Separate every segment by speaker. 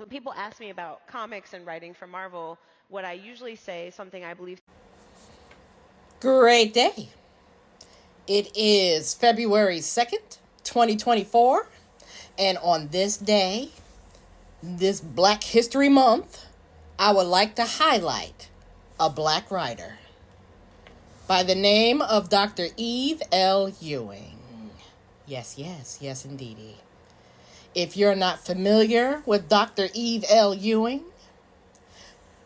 Speaker 1: When people ask me about comics and writing for Marvel, what I usually say, something I believe.
Speaker 2: Great day. It is February 2nd, 2024. And on this day, this Black History Month, I would like to highlight a black writer by the name of Dr. Eve L. Ewing. Yes, indeedy. If you're not familiar with Dr. Eve L. Ewing,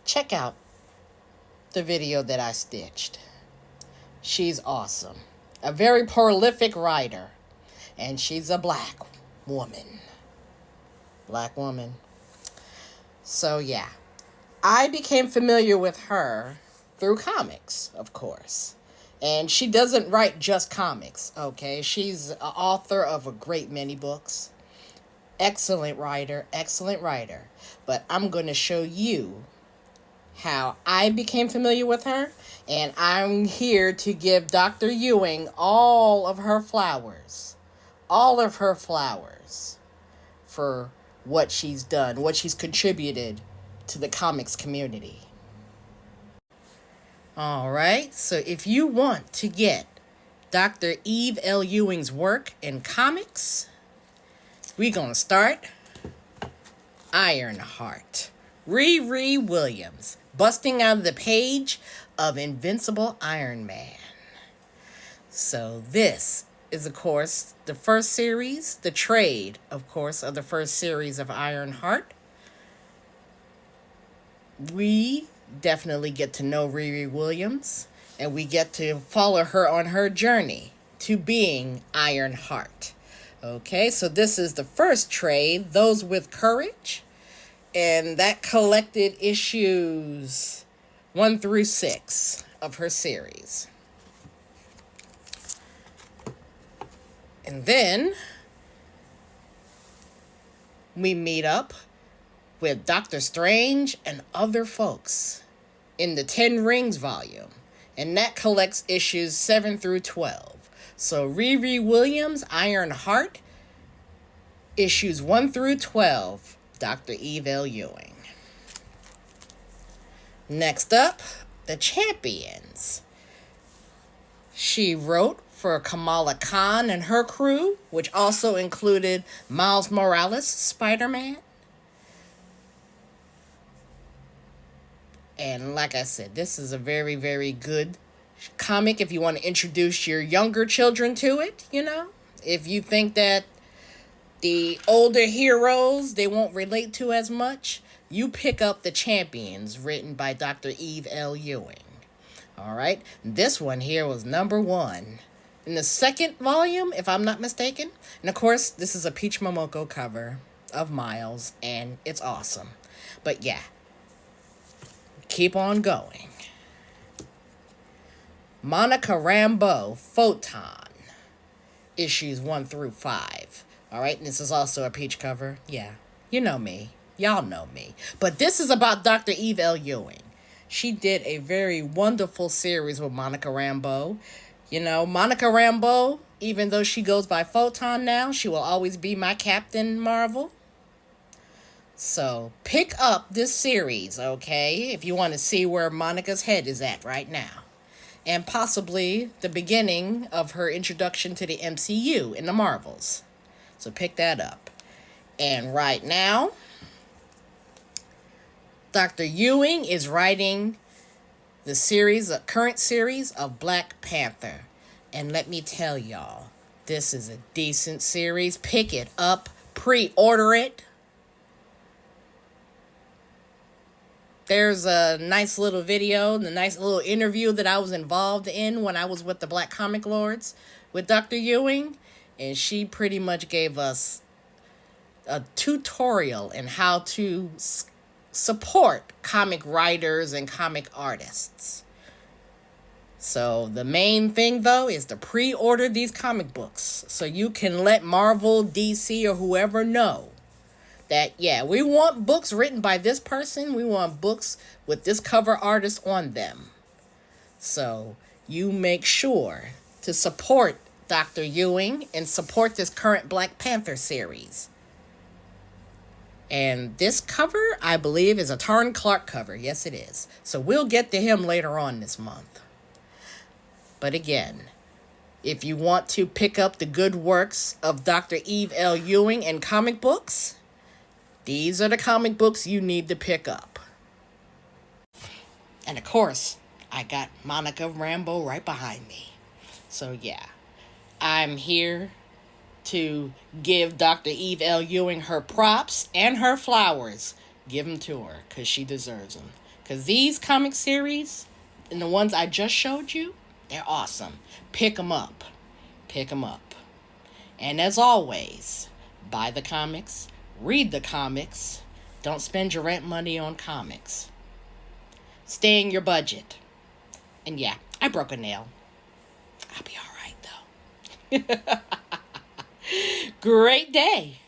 Speaker 2: check out the video that I stitched. She's awesome. A very prolific writer. And she's a black woman. Black woman. So, yeah. I became familiar with her through comics, of course. And she doesn't write just comics, okay? She's an author of a great many books. Excellent writer. But I'm going to show you how I became familiar with her, and I'm here to give Dr. Ewing all of her flowers for what she's done, what she's contributed to the comics community. All right, so if you want to get Dr. Eve L. Ewing's work in comics, we're going to start Ironheart. Riri Williams, busting out of the page of Invincible Iron Man. So this is, of course, the first series, the trade, of course, of the first series of Ironheart. We definitely get to know Riri Williams, and we get to follow her on her journey to being Ironheart. Okay, so this is the first trade, Those with Courage. And that collected issues 1 through 6 of her series. And then we meet up with Doctor Strange and other folks in the 10 Rings volume. And that collects issues 7 through 12. So Riri Williams, Ironheart, issues 1 through 12. Dr. Eve L. Ewing. Next up, The Champions. She wrote for Kamala Khan and her crew, which also included Miles Morales, Spider-Man. And like I said, this is a very, very good comic if you want to introduce your younger children to it, you know. If you think that the older heroes they won't relate to as much, you pick up The Champions, written by Dr. Eve L. Ewing. All right, this one here was number 1 in the second volume, if I'm not mistaken. And of course, this is a Peach Momoko cover of Miles, and it's awesome. But yeah, keep on going. Monica Rambeau, Photon, issues 1 through 5. All right, and this is also a peach cover. Yeah, you know me. Y'all know me. But this is about Dr. Eve L. Ewing. She did a very wonderful series with Monica Rambeau. You know, Monica Rambeau, even though she goes by Photon now, she will always be my Captain Marvel. So pick up this series, okay, if you want to see where Monica's head is at right now. And possibly the beginning of her introduction to the MCU in the Marvels. So pick that up. And right now, Dr. Ewing is writing the current series of Black Panther. And let me tell y'all, this is a decent series. Pick it up, pre-order it. There's a nice little video, the nice little interview that I was involved in when I was with the Black Comic Lords with Dr. Ewing. And she pretty much gave us a tutorial in how to support comic writers and comic artists. So the main thing, though, is to pre-order these comic books so you can let Marvel, DC, or whoever know that, yeah, we want books written by this person. We want books with this cover artist on them. So you make sure to support Dr. Ewing and support this current Black Panther series. And this cover, I believe, is a Tarn Clark cover. Yes, it is. So we'll get to him later on this month. But again, if you want to pick up the good works of Dr. Eve L. Ewing and comic books, these are the comic books you need to pick up. And of course, I got Monica Rambeau right behind me. So yeah, I'm here to give Dr. Eve L. Ewing her props and her flowers. Give them to her, because she deserves them. Because these comic series, and the ones I just showed you, they're awesome. Pick them up. Pick them up. And as always, buy the comics, read the comics. Don't spend your rent money on comics. Stay in your budget. And yeah, I broke a nail. I'll be all right, though. Great day.